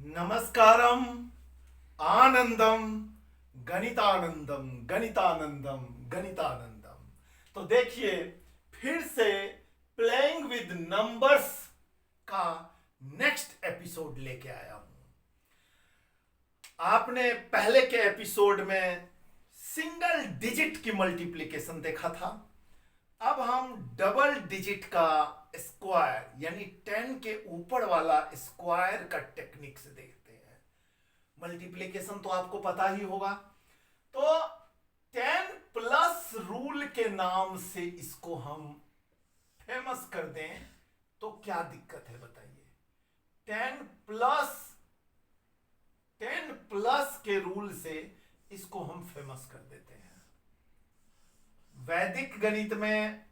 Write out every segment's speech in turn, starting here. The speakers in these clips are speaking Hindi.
नमस्कारम, आनंदम, गणितानंदम, गणितानंदम, गणितानंदम। तो देखिए, फिर से प्लेइंग विद नंबर्स का नेक्स्ट एपिसोड लेके आया हूं। आपने पहले के एपिसोड में सिंगल डिजिट की मल्टीप्लिकेशन देखा था। अब हम डबल डिजिट का स्क्वायर यानी 10 के ऊपर वाला स्क्वायर का टेक्निक से देखते हैं। मल्टीप्लिकेशन तो आपको पता ही होगा। तो 10 प्लस रूल के नाम से इसको हम फेमस कर दें तो क्या दिक्कत है बताइए। 10 प्लस के रूल से इसको हम फेमस कर देते हैं। वैदिक गणित में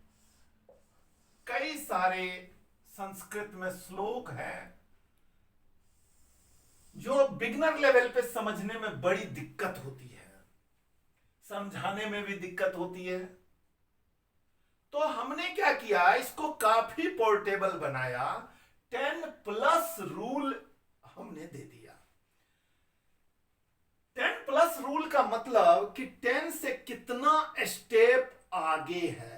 कई सारे संस्कृत में श्लोक हैं जो बिगनर लेवल पे समझने में बड़ी दिक्कत होती है, समझाने में भी दिक्कत होती है। तो हमने क्या किया, इसको काफी पोर्टेबल बनाया। 10 प्लस रूल हमने दे दिया। 10 प्लस रूल का मतलब कि 10 से कितना स्टेप आगे है।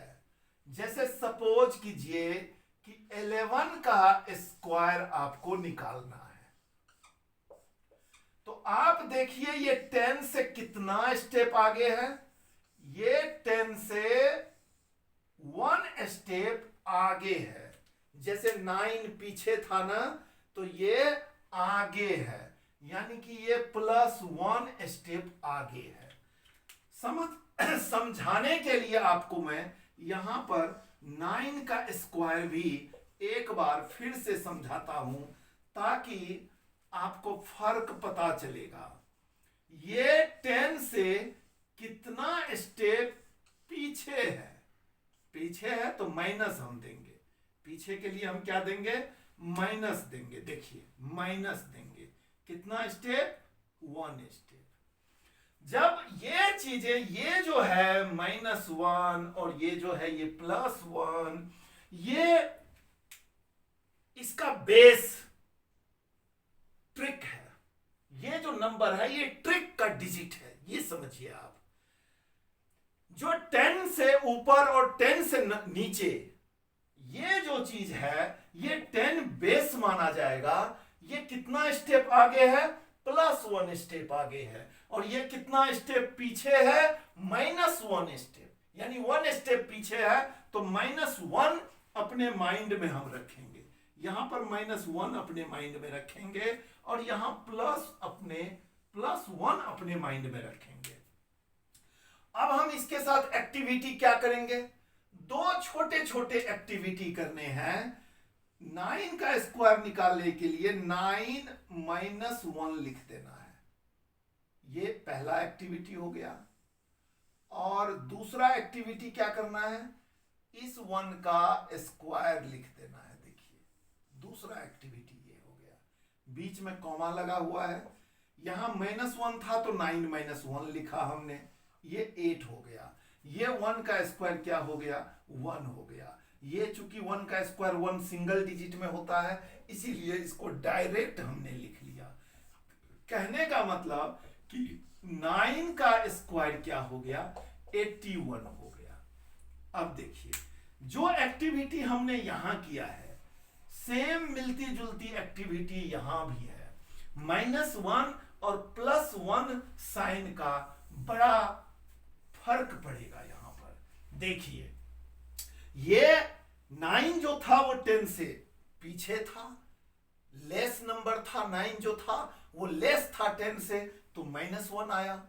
जैसे सपोज कीजिए कि 11 का स्क्वायर आपको निकालना है, तो आप देखिए ये 10 से कितना स्टेप आगे है। ये 10 से 1 स्टेप आगे है। जैसे 9 पीछे था ना, तो ये आगे है, यानी कि ये +1 स्टेप आगे है। समझाने के लिए आपको मैं यहां पर 9 का स्क्वायर भी एक बार फिर से समझाता हूं ताकि आपको फर्क पता चलेगा। ये 10 से कितना स्टेप पीछे है तो माइनस हम देंगे। पीछे के लिए हम क्या देंगे, माइनस देंगे। देखिए माइनस देंगे, कितना स्टेप, 1 स्टेप। जब ये चीजें, ये जो है -1 और ये जो है ये +1, ये इसका बेस ट्रिक है। ये जो नंबर है ये ट्रिक का डिजिट है, ये समझिए आप। जो 10 से ऊपर और 10 से नीचे, ये जो चीज है ये 10 बेस माना जाएगा। ये कितना स्टेप आगे है, +1 स्टेप आगे है। और ये कितना स्टेप पीछे है, -1 स्टेप, यानी 1 स्टेप पीछे है। तो -1 अपने माइंड में हम रखेंगे, यहां पर -1 अपने माइंड में रखेंगे और यहां +1 अपने माइंड में रखेंगे। अब हम इसके साथ एक्टिविटी क्या करेंगे, दो छोटे छोटे एक्टिविटी करने हैं। 9 का स्क्वायर निकालने के लिए 9 -1 लिख देना है, ये पहला एक्टिविटी हो गया। और दूसरा एक्टिविटी क्या करना है, इस 1 का स्क्वायर लिख देना है। देखिए दूसरा एक्टिविटी ये हो गया, बीच में कॉमा लगा हुआ है। यहां -1 था तो 9 -1 लिखा हमने, ये 8 हो गया। ये 1 का स्क्वायर क्या हो गया, 1 हो गया। ये चूंकि 1 का स्क्वायर 1 सिंगल डिजिट में होता है, इसीलिए इसको डायरेक्ट हमने लिख लिया। कहने का मतलब कि 9 का स्क्वायर क्या हो गया, 81 हो गया। अब देखिए जो एक्टिविटी हमने यहां किया है, सेम मिलती जुलती एक्टिविटी यहां भी है। -1 और +1 साइन का बड़ा फर्क पड़ेगा यहां पर। देखिए ये 9 जो था वो 10 से पीछे था, लेस नंबर था। 9 जो था वो लेस था 10 से, तो -1 आया,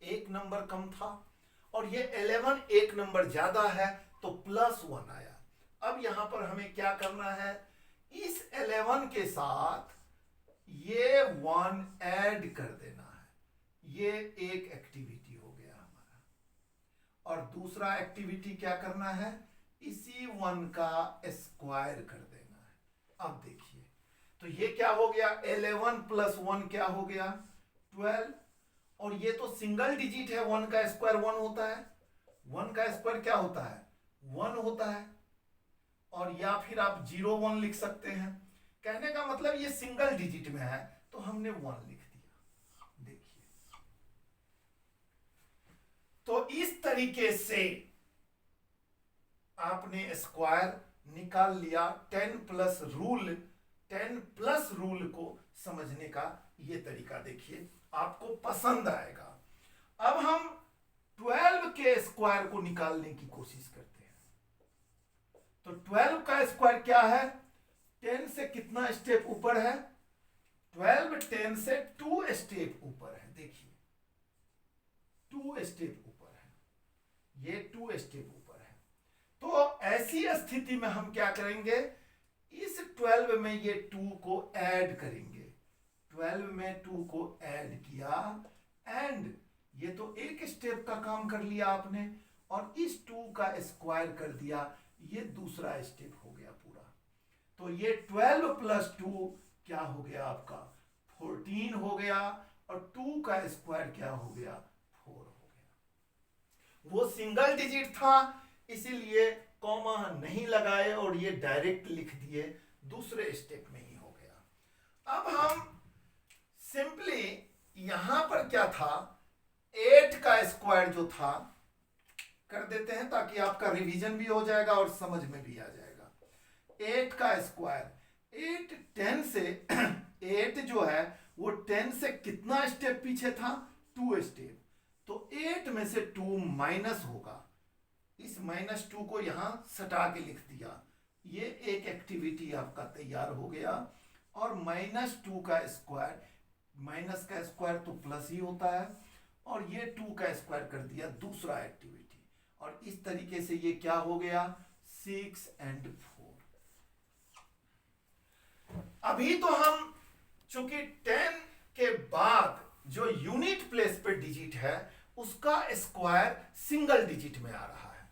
एक नंबर कम था। और ये 11 एक नंबर ज्यादा है तो +1 आया। अब यहां पर हमें क्या करना है, इस 11 के साथ ये 1 ऐड कर देना है। ये एक एक्टिविटी हो गया हमारा। और दूसरा एक्टिविटी क्या करना है, इसी 1 का स्क्वायर कर देना है। अब देखिए तो ये क्या हो गया, 11 + 1 क्या हो गया, 12। और ये तो सिंगल डिजिट है, 1 का स्क्वायर 1 होता है। 1 का स्क्वायर क्या होता है, 1 होता है। और या फिर आप 01 लिख सकते हैं। कहने का मतलब ये सिंगल डिजिट में है, तो हमने 1 लिख दिया। देखिए, तो इस तरीके से आपने स्क्वायर निकाल लिया। 10 प्लस रूल को समझने का ये तरीका देखिए, आपको पसंद आएगा। अब हम 12 के स्क्वायर को निकालने की कोशिश करते हैं। तो 12 का स्क्वायर क्या है? 10 से कितना स्टेप ऊपर है? 12 10 से 2 स्टेप ऊपर है। देखिए, 2 स्टेप ऊपर है, ये 2 स्टेप ऊपर है। तो ऐसी स्थिति में हम क्या करेंगे? इस 12 में ये 2 को ऐड करेंगे। 12 में 2 को ऐड किया एंड ये तो एक स्टेप का काम कर लिया आपने, और इस 2 का स्क्वायर कर दिया, ये दूसरा स्टेप हो गया पूरा। तो ये 12 प्लस 2 क्या हो गया आपका? 14 हो गया, और 2 का स्क्वायर क्या हो गया? 4 हो गया। वो सिंगल डिजिट था, इसीलिए कॉमा नहीं लगाए और ये डायरेक्ट लिख दिए, दूसरे स्टेप में ही हो गया। अब हम सिंपली यहां पर क्या था, 8 का स्क्वायर जो था कर देते हैं, ताकि आपका रिवीजन भी हो जाएगा और समझ में भी आ जाएगा। 8 का स्क्वायर, 8 10 से 8 जो है वो 10 से कितना स्टेप पीछे था? 2 स्टेप। तो 8 में से 2 माइनस होगा, इस -2 को यहां सटा के लिख दिया। ये एक एक्टिविटी आपका तैयार हो गया। और -2 का स्क्वायर, माइनस का स्क्वायर तो प्लस ही होता है, और ये 2 का स्क्वायर कर दिया, दूसरा एक्टिविटी। और इस तरीके से ये क्या हो गया? 6 और 4। अभी तो हम चूंकि 10 के बाद जो यूनिट प्लेस पे डिजिट है उसका स्क्वायर सिंगल डिजिट में आ रहा है।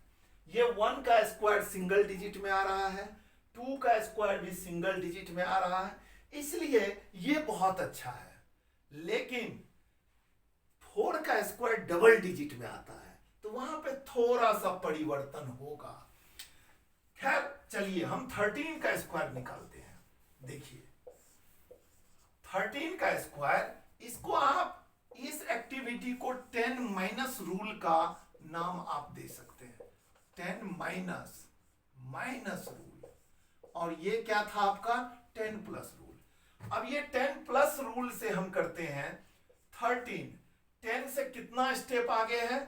ये 1 का स्क्वायर सिंगल डिजिट में आ रहा है, 2 का स्क्वायर भी सिंगल डिजिट में आ रहा है, इसलिए ये बहुत अच्छा है। लेकिन 4 का स्क्वायर डबल डिजिट में आता है, तो वहां पे थोड़ा सा परिवर्तन होगा। खैर चलिए, हम 13 का स्क्वायर निकालते हैं। देखिए, 13 का स्क्वायर, इसको आप इस एक्टिविटी को 10 माइनस रूल का नाम आप दे सकते हैं। 10 माइनस रूल, और ये क्या था आपका? 10 प्लस रूल। अब ये 10 प्लस रूल से हम करते हैं 13। 10 से कितना स्टेप आगे है?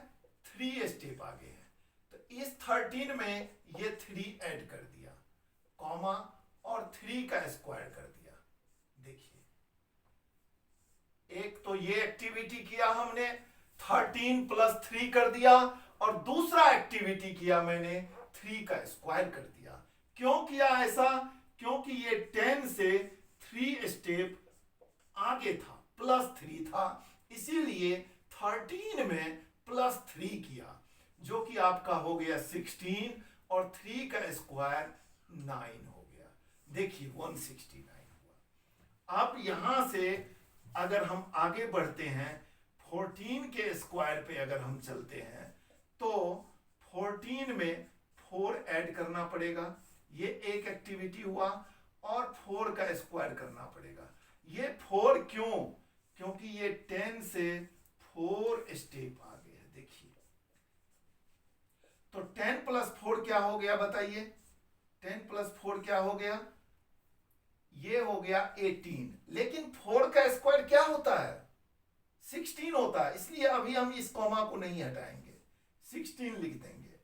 3 स्टेप आगे है। तो इस 13 में ये 3 ऐड कर दिया, कॉमा, और 3 का स्क्वायर कर दिया। देखिए, एक तो ये एक्टिविटी किया हमने, 13 प्लस 3 कर दिया, और दूसरा एक्टिविटी किया मैंने, 3 का स्क्वायर कर दिया। क्यों किया ऐसा? क्योंकि ये 10 से 3 स्टेप आगे था, +3 था, इसीलिए 13 में +3 किया, जो कि आपका हो गया 16, और 3 का स्क्वायर 9 हो गया। देखिए, 169 हुआ। अब यहां से अगर हम आगे बढ़ते हैं, 14 के स्क्वायर पे अगर हम चलते हैं, तो 14 में 4 ऐड करना पड़ेगा, ये एक एक्टिविटी हुआ, और 4 का स्क्वायर करना पड़ेगा। ये 4 क्यों? क्योंकि ये 10 से 4 स्टेप आगे है। देखिए, तो 10 प्लस 4 क्या हो गया बताइए? 10 प्लस 4 क्या हो गया? ये हो गया 18। लेकिन 4 का स्क्वायर क्या होता है? 16 होता है, इसलिए अभी हम इस कॉमा को नहीं हटाएंगे, 16 लिख देंगे।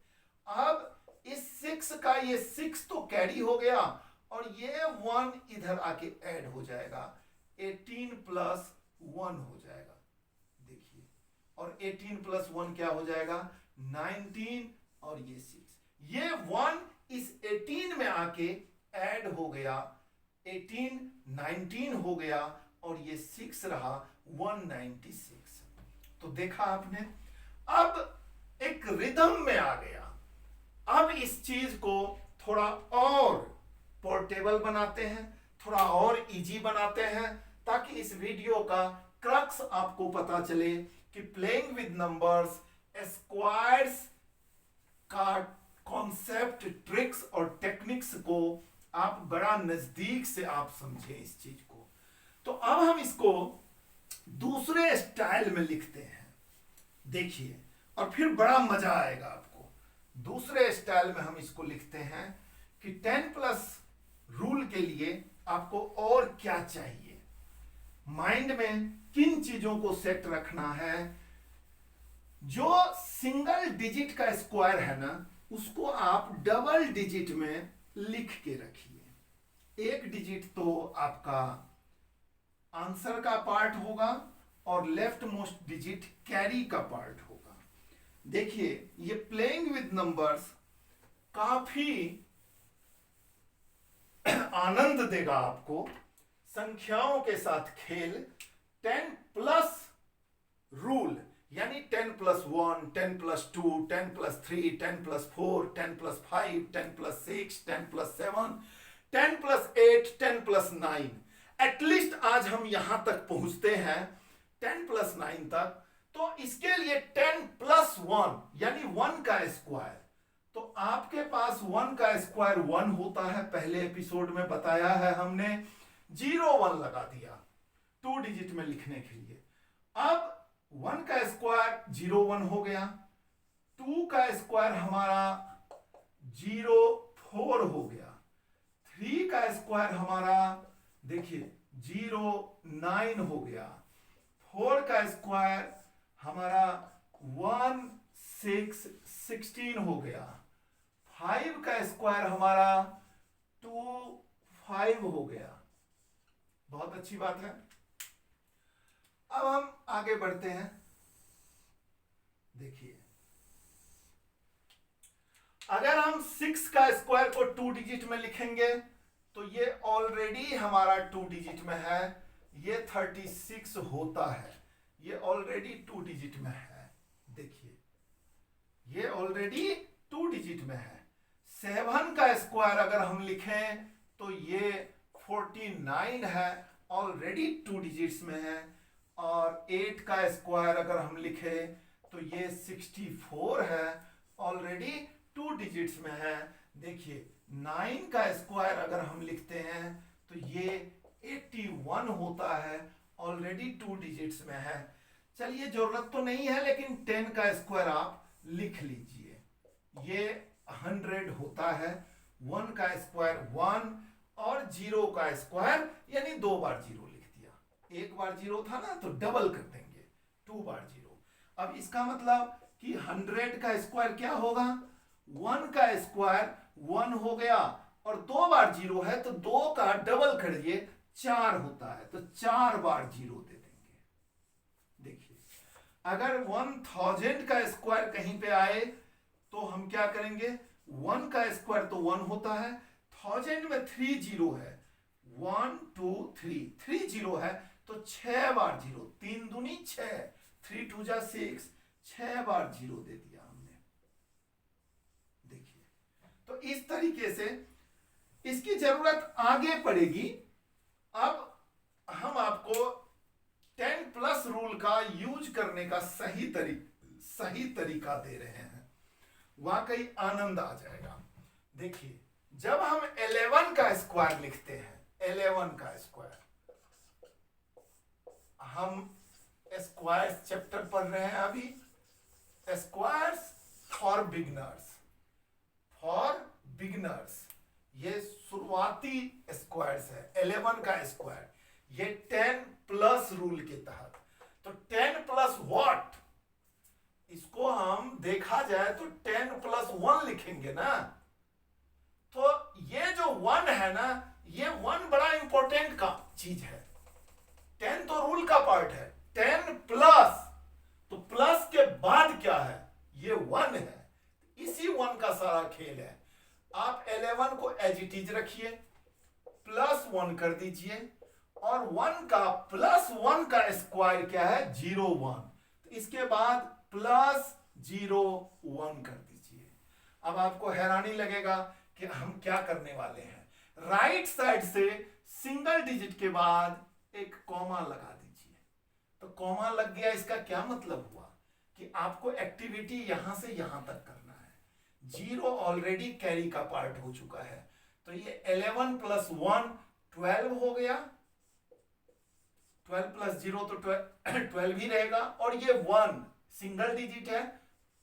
अब इस 6 का ये 6 तो कैरी हो गया, और ये 1 इधर आके ऐड हो जाएगा, 18 प्लस 1 हो जाएगा। देखिए, और 18 प्लस 1 क्या हो जाएगा? 19, और ये 6, ये 1 इस 18 में आके ऐड हो गया, 18 19 हो गया, और ये 6 रहा 196। तो देखा आपने, अब एक रिदम में आ गया। अब इस चीज को थोड़ा और पोर्टेबल बनाते हैं, थोड़ा और इजी बनाते हैं, ताकि इस वीडियो का क्रक्स आपको पता चले कि प्लेइंग विद नंबर्स, स्क्वायर्स का कॉन्सेप्ट, ट्रिक्स और टेक्निक्स को आप बड़ा नजदीक से आप समझें इस चीज को। तो अब हम इसको दूसरे स्टाइल में लिखते हैं, देखिए, और फिर बड़ा मजा आएगा आपको। दूसरे स्टाइल में हम इसको लिखते हैं कि 10 प्लस रूल के लिए आपको और क्या चाहिए, माइंड में किन चीजों को सेट रखना है। जो सिंगल डिजिट का स्क्वायर है ना, उसको आप डबल डिजिट में लिख के रखिए। एक डिजिट तो आपका आंसर का पार्ट होगा और लेफ्ट मोस्ट डिजिट कैरी का पार्ट होगा। देखिए, ये प्लेइंग विद नंबर्स काफी आनंद देगा आपको। संख्याओं के साथ खेल, 10 प्लस रूल यानी 10 plus 1, 10 plus 2, 10 plus 3, 10 plus 4, 10 plus 5, 10 plus 6, 10 plus 7, 10 plus 8, 10 plus 9। At least आज हम यहां तक पहुंचते हैं 10 प्लस 9 तक। तो इसके लिए 10 प्लस 1 यानी 1 का स्क्वायर। तो आपके पास 1 का स्क्वायर 1 होता है, पहले एपिसोड में बताया है हमने। 0 1 लगा दिया 2 डिजिट में लिखने के लिए। अब 1 का स्क्वायर 0 1 हो गया, 2 का स्क्वायर हमारा 0 4 हो गया, 3 का स्क्वायर हमारा देखिए 0 9 हो गया, 4 का स्क्वायर हमारा 1 6 16 हो गया, 5 का स्क्वायर हमारा 2 5 हो गया। बहुत अच्छी बात है। अब हम आगे बढ़ते हैं। देखिए, अगर हम 6 का स्क्वायर को 2 डिजिट में लिखेंगे तो ये ऑलरेडी हमारा 2 डिजिट में है, ये 36 होता है, ये ऑलरेडी 2 डिजिट में है। देखिए, ये ऑलरेडी 2 डिजिट में है। 7 का स्क्वायर अगर हम लिखें तो ये 49 है, ऑलरेडी 2 डिजिट्स में है। और 8 का स्क्वायर अगर हम लिखें तो ये 64 है, ऑलरेडी 2 डिजिट्स में है। देखिए, 9 का स्क्वायर अगर हम लिखते हैं तो ये 81 होता है, ऑलरेडी 2 डिजिट्स में है। चलिए, जरूरत तो नहीं है, लेकिन 10 का स्क्वायर आप लिख लीजिए, ये 100 होता है। 1 का स्क्वायर 1 और 0 का स्क्वायर यानी 2 बार 0 लिख दिया। एक बार 0 था ना, तो डबल कर देंगे, 2 बार 0। अब इसका मतलब कि 100 का स्क्वायर क्या होगा, 1 का स्क्वायर 1 हो गया और 2 बार 0 है तो 2 का डबल करिए, 4 होता है, तो 4 बार 0 दे देंगे। देखिए, अगर 1000 का स्क्वायर कहीं पे आए तो हम क्या करेंगे, 1 का स्क्वायर तो 1 होता है, 1000 में 3 0 है, 1 2 3 3 0 है, तो 6 बार 0, 3 दूनी 6, 3 2 जा 6, 6 बार 0 दे दिया हमने। देखिए, तो इस तरीके से इसकी जरूरत आगे पड़ेगी। अब हम आपको 10 प्लस रूल का यूज करने का सही तरीका दे रहे हैं, वाकई आनंद आ जाएगा। देखिए, जब हम 11 का स्क्वायर लिखते हैं, 11 का स्क्वायर, हम स्क्वायर्स चैप्टर पढ़ रहे हैं अभी, स्क्वायर्स फॉर बिगिनर्स, ये शुरुआती स्क्वायर्स है। 11 का स्क्वायर ये 10 प्लस रूल के तहत, तो 10 प्लस व्हाट, इसको हम देखा जाए तो 10 प्लस 1 लिखेंगे ना। तो ये जो 1 है ना, ये 1 बड़ा इंपॉर्टेंट का चीज है। 10 तो रूल का पार्ट है, 10 प्लस, तो प्लस के बाद क्या है, ये 1 है। इसी 1 का सारा खेल है। आप 11 को एज इट इज रखिए, प्लस 1 कर दीजिए, और 1 का प्लस 1 का स्क्वायर क्या है, 0 1, तो इसके बाद प्लस 0 1 कर दीजिए। अब आपको हैरानी लगेगा कि हम क्या करने वाले हैं। राइट साइड से सिंगल डिजिट के बाद एक कॉमा लगा दीजिए। तो कॉमा लग गया, इसका क्या मतलब हुआ कि आपको एक्टिविटी यहां से यहां तक करना है। 0 ऑलरेडी कैरी का पार्ट हो चुका है, तो ये 11 प्लस 1 12 हो गया, 12 प्लस 0 तो 12 ही रहेगा, और ये 1 सिंगल डिजिट है,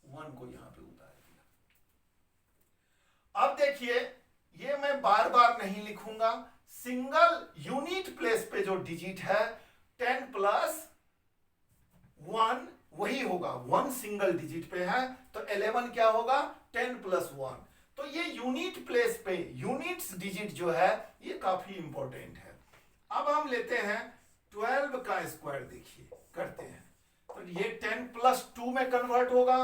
1 को यहां पे उतार दिया। अब देखिए ये मैं बार बार नहीं लिखूंगा, सिंगल यूनिट प्लेस पे जो डिजिट है 10 प्लस 1 वही होगा, 1 सिंगल डिजिट पे है तो 11 क्या होगा 10 प्लस 1। तो ये यूनिट प्लेस पे यूनिट्स डिजिट जो है ये काफी इंपॉर्टेंट है। अब हम लेते हैं 12 का स्क्वायर, देखिए करते हैं तो ये 10 प्लस 2 में कन्वर्ट होगा,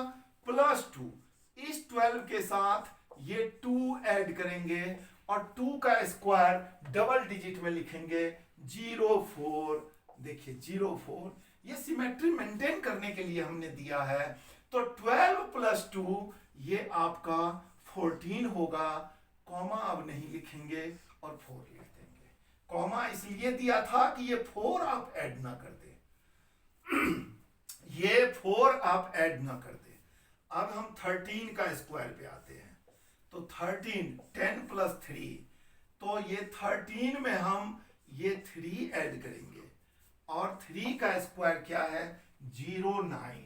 प्लस 2 इस 12 के साथ ये 2 ऐड करेंगे और 2 का स्क्वायर डबल डिजिट में लिखेंगे 04। देखिए 04 ये सिमेट्री मेंटेन करने के लिए हमने दिया है। तो 12 प्लस 2 ये आपका 14 होगा, कॉमा अब नहीं लिखेंगे और 4 लिख देंगे। कॉमा इसलिए दिया था कि ये 4 आप ऐड ना कर दे ये 4 आप ऐड ना कर दे। अब हम 13 का स्क्वायर पे आते हैं तो 13 10 प्लस 3, तो ये 13 में हम ये 3 ऐड करेंगे और 3 का स्क्वायर क्या है 09,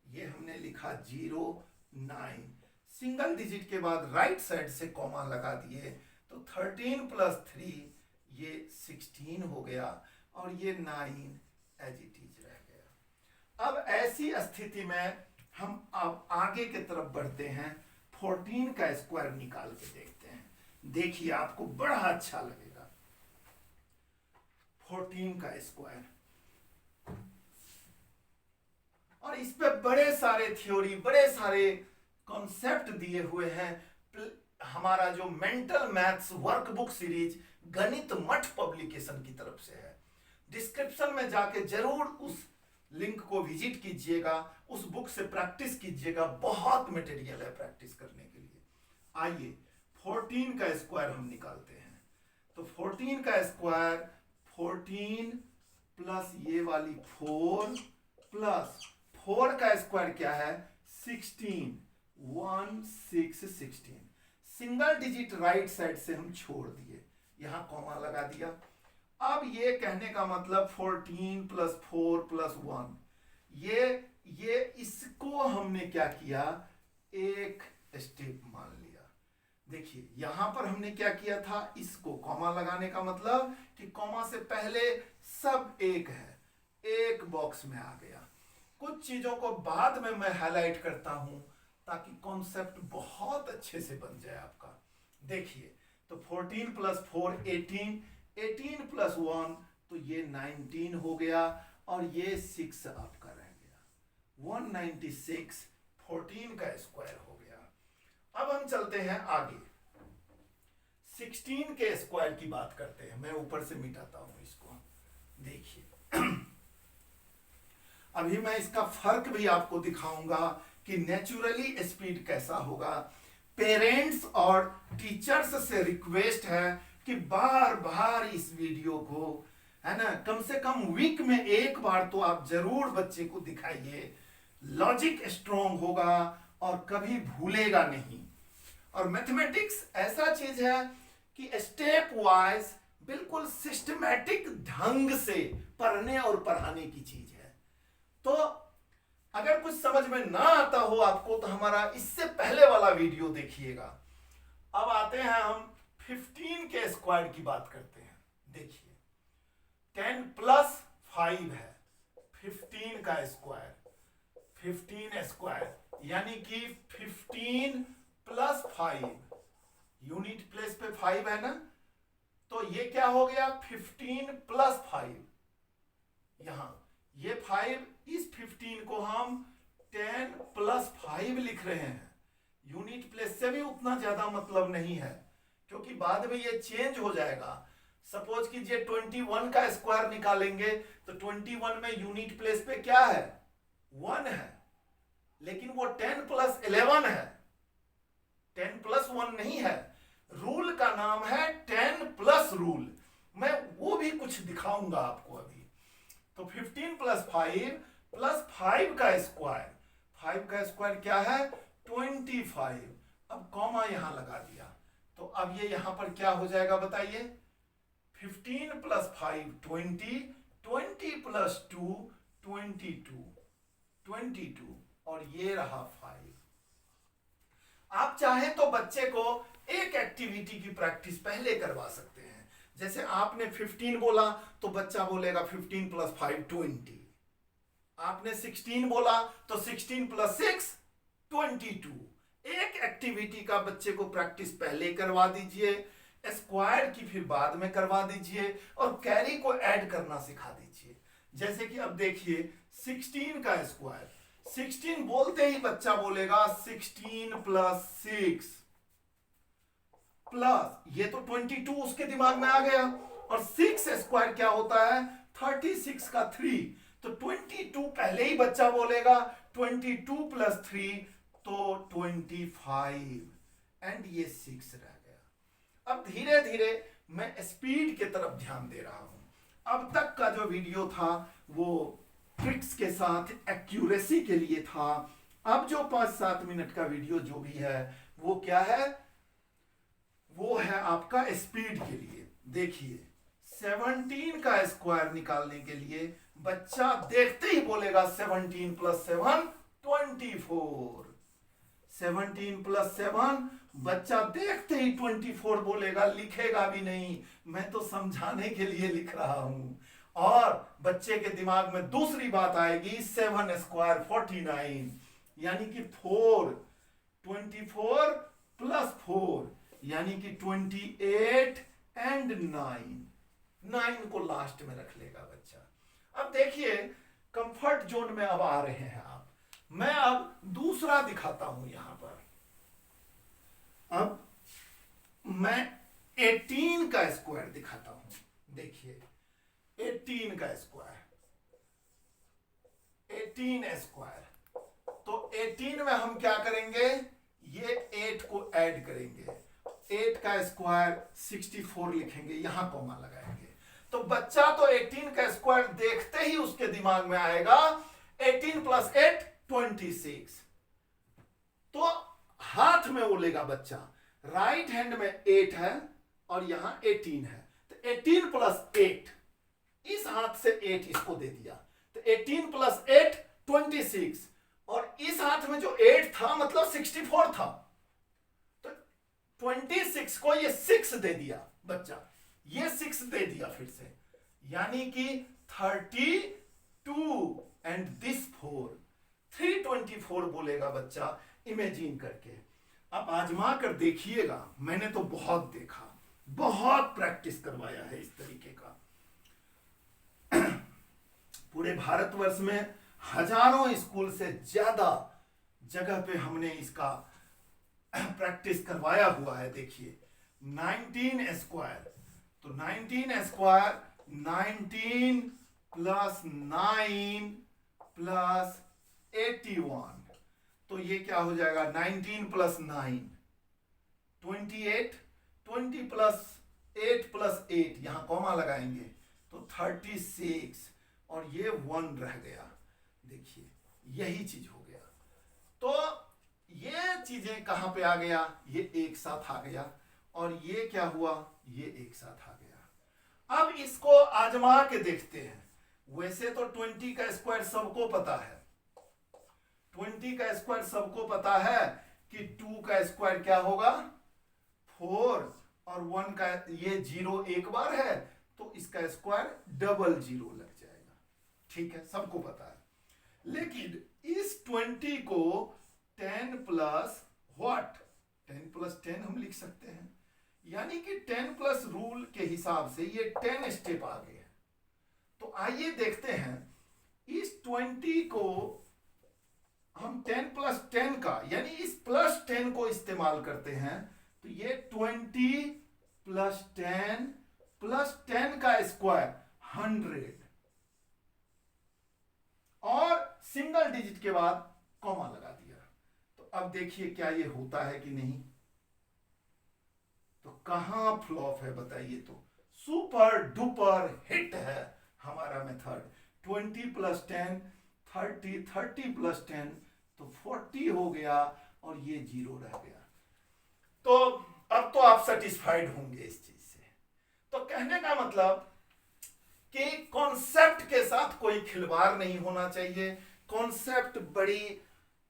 ये हमने लिखा 09। सिंगल डिजिट के बाद राइट साइड से कॉमा लगा दिए तो 13 प्लस 3 ये 16 हो गया और ये 9 एज इट इज रह गया। अब ऐसी स्थिति में हम अब आगे की तरफ बढ़ते हैं, 14 का स्क्वायर निकाल के देखते हैं। देखिए आपको बड़ा अच्छा लगेगा 14 का स्क्वायर, और इस पे बड़े सारे थ्योरी बड़े सारे कॉन्सेप्ट दिए हुए हैं। हमारा जो मेंटल मैथ्स वर्कबुक सीरीज गणित मठ पब्लिकेशन की तरफ से है, डिस्क्रिप्शन में जाके जरूर उस लिंक को विजिट कीजिएगा, उस बुक से प्रैक्टिस कीजिएगा, बहुत मटेरियल है प्रैक्टिस करने के लिए। आइए 14 का स्क्वायर हम निकालते हैं। तो 14 का स्क्वायर 14 प्लस ये वाली 4 प्लस 4 का स्क्वायर क्या है 16, 1 6 16। सिंगल डिजिट राइट साइड से हम छोड़ दिए, यहां कॉमा लगा दिया। अब ये कहने का मतलब 14 प्लस 4 प्लस 1, ये इसको हमने क्या किया एक स्टेप मान लिया। देखिए यहां पर हमने क्या किया था, इसको कॉमा लगाने का मतलब कि कॉमा से पहले सब एक है, एक बॉक्स में आ गया। कुछ चीजों को बाद में मैं हाईलाइट करता हूं ताकि कॉन्सेप्ट बहुत अच्छे से बन जाए आपका। देखिए तो 14 प्लस 4 18, 18 प्लस 1 तो ये 19 हो गया और ये 6 आपका रह गया 196। 14 का स्क्वायर हो गया। अब हम चलते हैं आगे, 16 के स्क्वायर की बात करते हैं। मैं ऊपर से मिटाता हूं इसको। देखिए अभी मैं इसका फर्क भी आपको दिखाऊंगा कि नेचुरली स्पीड कैसा होगा। पेरेंट्स और टीचर्स से रिक्वेस्ट है कि बार बार इस वीडियो को है ना कम से कम वीक में एक बार तो आप जरूर बच्चे को दिखाइए। लॉजिक स्ट्रॉन्ग होगा और कभी भूलेगा नहीं। और मैथमेटिक्स ऐसा चीज है कि स्टेप वाइज बिल्कुल सिस्टमैटिक ढंग से पढ़ने और पढ़ाने की चीज है। तो अगर कुछ समझ में ना आता हो आपको तो हमारा इससे पहले वाला वीडियो देखिएगा। अब आते हैं हम 15 के स्क्वायर की बात करते हैं। देखिए 10 प्लस 5 है 15 का स्क्वायर, 15 स्क्वायर यानी कि 15 प्लस 5, यूनिट प्लेस पे 5 है ना, तो ये क्या हो गया 15 प्लस 5। यहां ये 5, इस 15 को हम 10 प्लस 5 लिख रहे हैं। यूनिट प्लेस से भी उतना ज्यादा मतलब नहीं है क्योंकि बाद में ये चेंज हो जाएगा। सपोज कीजिए 21 का स्क्वायर निकालेंगे तो 21 में यूनिट प्लेस पे क्या है 1 है, लेकिन वो 10 प्लस 11 है, 10 प्लस 1 नहीं है। रूल का नाम है 10 प्लस रूल। मैं वो भी कुछ दिखाऊंगा आपको अभी। तो 15 प्लस 5 प्लस 5 का स्क्वायर, 5 का स्क्वायर क्या है 25। अब कॉमा यहां लगा दिया तो अब ये यहां पर क्या हो जाएगा बताइए 15 प्लस 5 20, 20 प्लस 2 22, 22 और ये रहा 5। आप चाहें तो बच्चे को एक एक्टिविटी की प्रैक्टिस पहले करवा सकते हैं। जैसे आपने 15 बोला तो बच्चा बोलेगा 15 प्लस 5 20। आपने 16 बोला तो 16 प्लस 6 22। एक एक्टिविटी का बच्चे को प्रैक्टिस पहले करवा दीजिए, स्क्वायर की फिर बाद में करवा दीजिए और कैरी को ऐड करना सिखा दीजिए। जैसे कि अब देखिए 16 का स्क्वायर, 16 बोलते ही बच्चा बोलेगा 16 प्लस 6 प्लस, ये तो 22 उसके दिमाग में आ गया। और 6 स्क्वायर क्या होता है, 36 का 3, तो 22 पहले ही बच्चा बोलेगा, 22 प्लस 3 तो 25 एंड ये 6 रह गया। अब धीरे धीरे मैं स्पीड की तरफ ध्यान दे रहा हूं। अब तक का जो वीडियो था वो ट्रिक्स के साथ एक्यूरेसी के लिए था। अब जो 5-7 मिनट का वीडियो जो भी है वो क्या है, वो है आपका स्पीड के लिए। देखिए 17 का स्क्वायर निकालने के लिए बच्चा देखते ही बोलेगा 17 प्लस 7 24। 17 प्लस 7 बच्चा देखते ही 24 बोलेगा, लिखेगा भी नहीं, मैं तो समझाने के लिए लिख रहा हूं। और बच्चे के दिमाग में दूसरी बात आएगी 7 स्क्वायर 49, यानी कि 4, 24 प्लस 4 यानी कि 28 एंड 9 को लास्ट में रख लेगा बच्चा। अब देखिए कंफर्ट जोन में अब आ रहे हैं आप। मैं अब दूसरा दिखाता हूं यहां पर। अब मैं 18 का स्क्वायर दिखाता हूं। देखिए 18 का स्क्वायर, 18 स्क्वायर, तो 18 में हम क्या करेंगे, ये 8 को ऐड करेंगे, 8 का स्क्वायर 64 लिखेंगे, यहां कॉमा लगाएंगे। तो बच्चा तो 18 का स्क्वायर देखते ही उसके दिमाग में आएगा 18 प्लस 8 26। तो हाथ में बोलेगा बच्चा, राइट हैंड में 8 है और यहां 18 है, तो 18 प्लस 8, इस हाथ से 8 इसको दे दिया, तो 18 प्लस 8 26, और इस हाथ में जो 8 था मतलब 64 था, तो 26 को ये 6 दे दिया बच्चा, ये 6 दे दिया फिर से, यानी कि 32 एंड दिस 4, 324 बोलेगा बच्चा इमेजिन करके। अब आजमा कर देखिएगा, मैंने तो बहुत देखा, बहुत प्रैक्टिस करवाया है इस तरीके का। पूरे भारतवर्ष में हजारों स्कूल से ज्यादा जगह पे हमने इसका प्रैक्टिस करवाया हुआ है। देखिए 19 स्क्वायर, तो 19 स्क्वायर 19 प्लस 9 प्लस 81, तो ये क्या हो जाएगा 19 प्लस 9 28, 20 प्लस 8 प्लस 8, यहां कॉमा लगाएंगे तो 36, और ये 1 रह गया। देखिए यही चीज हो गया। तो ये चीजें कहां पे आ गया, ये एक साथ आ गया, और ये क्या हुआ, ये एक साथ आ गया। अब इसको आजमा के देखते हैं। वैसे तो 20 का स्क्वायर सबको पता है, 20 का स्क्वायर सबको पता है कि 2 का स्क्वायर क्या होगा 4, और 1 का ये 0 एक बार है तो इसका स्क्वायर डबल 0 लग जाएगा। ठीक है, सबको पता है। लेकिन इस 20 को 10 प्लस व्हाट, 10 प्लस 10 हम लिख सकते हैं, यानी कि 10 प्लस रूल के हिसाब से ये 10 स्टेप आगे है। तो आइए देखते हैं इस 20 को हम 10 प्लस 10 का, यानी इस प्लस 10 को इस्तेमाल करते हैं, तो ये 20 प्लस 10 प्लस 10 का स्क्वायर 100, और सिंगल डिजिट के बाद कॉमा लगा दिया। तो अब देखिए क्या ये होता है कि नहीं, तो कहां फ्लॉप है बताइए। तो सुपर डुपर हिट है हमारा मेथड। 20 प्लस 10 30, 30 प्लस 10 तो 40 हो गया, और ये 0 रह गया। तो अब तो आप सेटिस्फाइड होंगे इस चीज से। तो कहने का मतलब कि कॉन्सेप्ट के साथ कोई खिलवाड़ नहीं होना चाहिए। कॉन्सेप्ट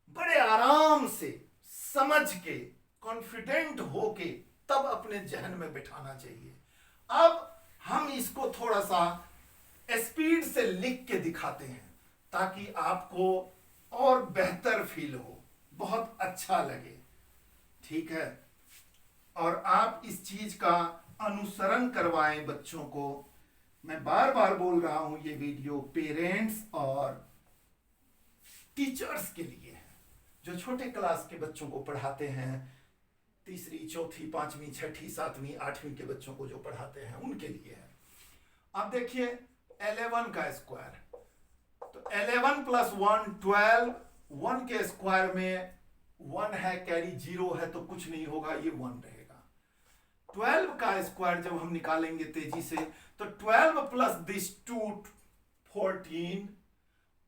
बड़े आराम से समझ के कॉन्फिडेंट होके तब अपने जहन में बिठाना चाहिए। अब हम इसको थोड़ा सा स्पीड से लिख के दिखाते हैं ताकि आपको और बेहतर फील हो, बहुत अच्छा लगे, ठीक है। और आप इस चीज का अनुसरण करवाएं बच्चों को। मैं बार बार बोल रहा हूं, ये वीडियो पेरेंट्स और टीचर्स के लिए है जो छोटे क्लास के बच्चों को पढ़ाते हैं, तीसरी, चौथी, पांचवी, छठी, सातवीं, आठवीं के बच्चों को जो पढ़ाते हैं उनके लिए है। अब देखिए 11 का स्क्वायर, तो 11 प्लस 1 12, 1 के स्क्वायर में 1 है, कैरी 0 है तो कुछ नहीं होगा, ये 1 रहेगा। 12 का स्क्वायर जब हम निकालेंगे तेजी से, तो 12 प्लस दिस 2 14,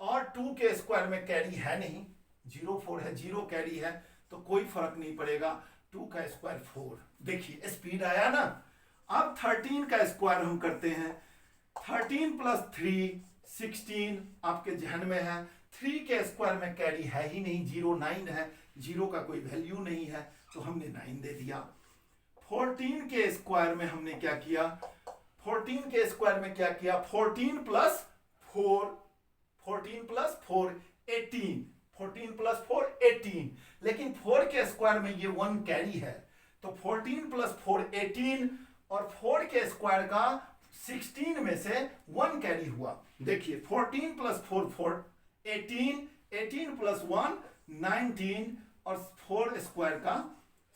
और 2 के स्क्वायर में कैरी है नहीं, 0 4 है, 0 कैरी है तो कोई फर्क नहीं पड़ेगा। 2 का स्क्वायर 4, देखिए स्पीड आया ना। अब 13 का स्क्वायर हम करते हैं, 13 प्लस 3 16 आपके जहन में है। 3 के स्क्वायर में कैरी है ही नहीं, 0 9 है, 0 का कोई वैल्यू नहीं है तो हमने 9 दे दिया। 14 के स्क्वायर में हमने क्या किया, 14 के स्क्वायर में क्या किया, 14 प्लस 4 18, 14 प्लस 4 18, लेकिन 4 के स्क्वायर में ये 1 कैरी है तो 14 प्लस 4 18, और 4 के स्क्वायर का 16 में से 1 कैरी हुआ। देखिए 14 प्लस 4 4 18, 18 प्लस 1 19, और 4 स्क्वायर का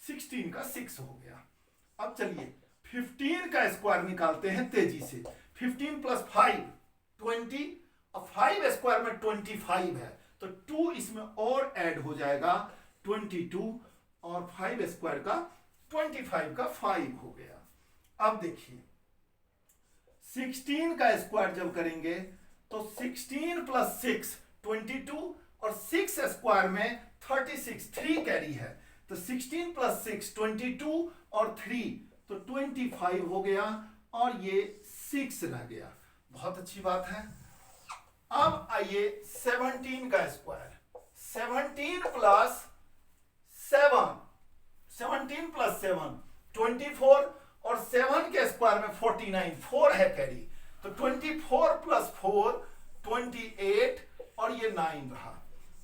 16 का 6 हो गया। अब चलिए 15 का स्क्वायर निकालते हैं तेजी से। 15 प्लस 5 20, और 5 स्क्वायर में 25 है तो 2 इसमें और ऐड हो जाएगा 22, और 5 स्क्वायर का 25 का 5 हो गया। अब देखिए 16 का स्क्वायर जब करेंगे तो 16 प्लस 6 22, और 6 स्क्वायर में 36, 3 कैरी है तो 16 प्लस 6 22, और 3 तो 25 हो गया, और ये 6 रह गया। बहुत अच्छी बात है। अब आइए 17 का स्क्वायर, 17 प्लस 7 24, और 7 के स्क्वायर में 49, 4 है कैरी तो 24 प्लस 4 28, और ये 9 रहा।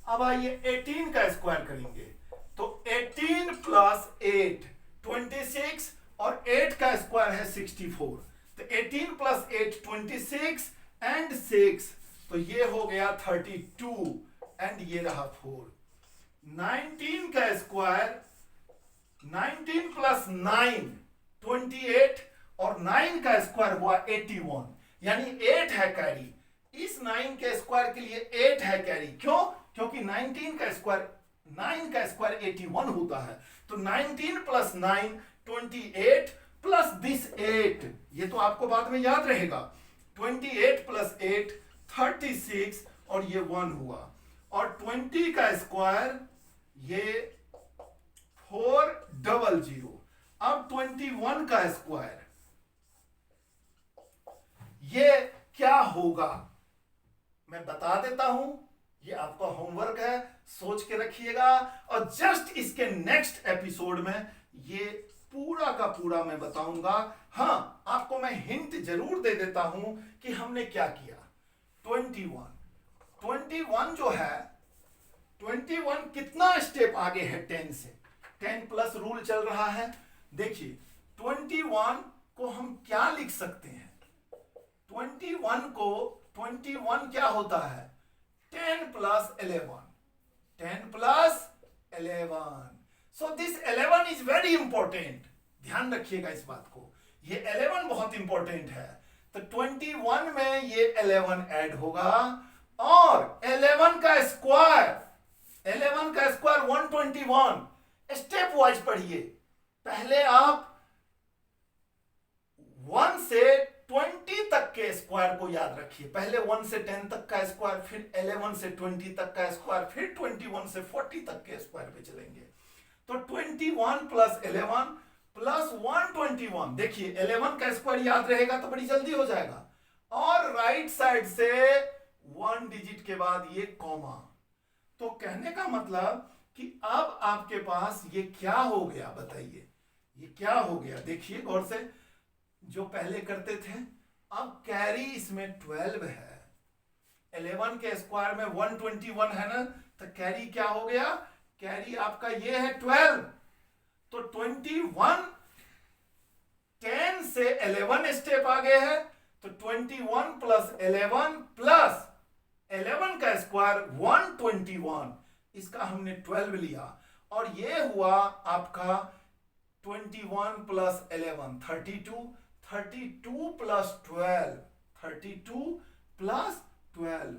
अब आइए 18 का स्क्वायर करेंगे तो 18 प्लस 8 26, और 8 का स्क्वायर है 64, तो 18 प्लस 8 26 एंड 6, तो ये हो गया 32, एंड ये रहा 4। 19 का स्क्वायर, 19 प्लस 9 28, और 9 का स्क्वायर हुआ 81, यानी 8 है कैरी। इस 9 के स्क्वायर के लिए 8 है कैरी, क्यों? क्योंकि 19 का स्क्वायर 9 का स्क्वायर 81 होता है, तो 19 प्लस 9 28, प्लस दिस 8, ये तो आपको बाद में याद रहेगा, 28 प्लस 8 36, और ये 1 हुआ। और 20 का स्क्वायर ये 400। अब 21 का स्क्वायर ये क्या होगा मैं बता देता हूं, ये आपका होमवर्क है, सोच के रखिएगा। और जस्ट इसके नेक्स्ट एपिसोड में ये पूरा का पूरा मैं बताऊंगा। हाँ, आपको मैं हिंट जरूर दे देता हूं कि हमने क्या किया। 21 जो है, 21 कितना स्टेप आगे है 10 से, 10 प्लस रूल चल रहा है। देखिए 21 को हम क्या लिख सकते हैं, 21 क्या होता है, 10 plus 11, 10 plus 11। So this 11 is very important, ध्यान रखिएगा इस बात को, ये 11 बहुत इंपॉर्टेंट है। तो 21 में ये 11 ऐड होगा, और 11 का स्क्वायर 121। स्टेप वाइज पढ़िए, पहले आप 1 से 20 तक के स्क्वायर को याद रखिए। पहले 1 से 10 तक का स्क्वायर, फिर 11 से 20 तक का स्क्वायर, फिर 21 से 40 तक के स्क्वायर पे चलेंगे। तो 21 प्लस 11 प्लस 121, देखिए 11 का स्क्वायर याद रहेगा तो बड़ी जल्दी हो जाएगा। और राइट साइड से 1 डिजिट के बाद ये कॉमा। तो कहने का मतलब कि अब आपके पास ये क्या हो गया, बताइए ये क्या हो गया। देखिए गौर से, जो पहले करते थे, अब कैरी इसमें 12 है, 11 के स्क्वायर में 121 है ना, तो कैरी क्या हो गया, कैरी आपका ये है 12। तो 21 10 से 11 स्टेप आगे है, तो 21 प्लस 11 प्लस 11 का स्क्वायर 121, इसका हमने 12 लिया, और ये हुआ आपका 21 प्लस 11 32, 32 प्लस 12 32 प्लस 12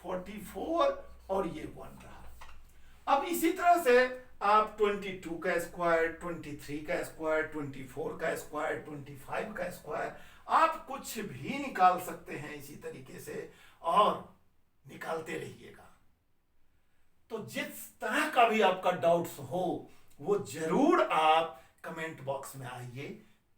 44, और ये 1 रहा। अब इसी तरह से आप 22 का स्क्वायर, 23 का स्क्वायर, 24 का स्क्वायर, 25 का स्क्वायर, आप कुछ भी निकाल सकते हैं इसी तरीके से, और निकालते रहिएगा। तो जिस तरह का भी आपका डाउट्स हो वो जरूर आप कमेंट बॉक्स में आइए,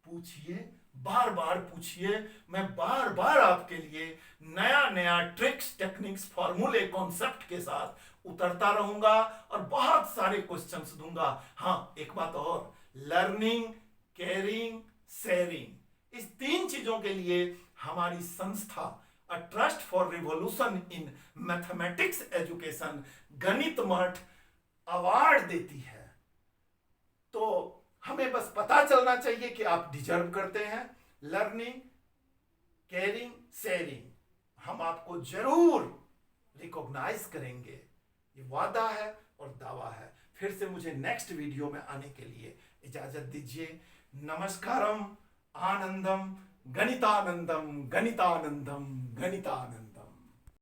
पूछिए, बार बार पूछिए। मैं बार बार आपके लिए नया नया ट्रिक्स, टेक्निक्स, फॉर्मूले, कॉन्सेप्ट के साथ उतरता रहूंगा और बहुत सारे क्वेश्चंस दूंगा। हाँ, एक बात और, लर्निंग, केयरिंग, शेयरिंग, इस 3 चीजों के लिए हमारी संस्था a trust for revolution in mathematics education, गणित मठ, अवार्ड देती है। तो हमें बस पता चलना चाहिए कि आप डिजर्व करते हैं। लर्निंग, केयरिंग, शेयरिंग, हम आपको जरूर रिकॉग्नाइज करेंगे, ये वादा है और दावा है। फिर से मुझे नेक्स्ट वीडियो में आने के लिए इजाजत दीजिए। नमस्कारम, आनंदम, गणितानंदम, गणितानंदम, गणितानंदम।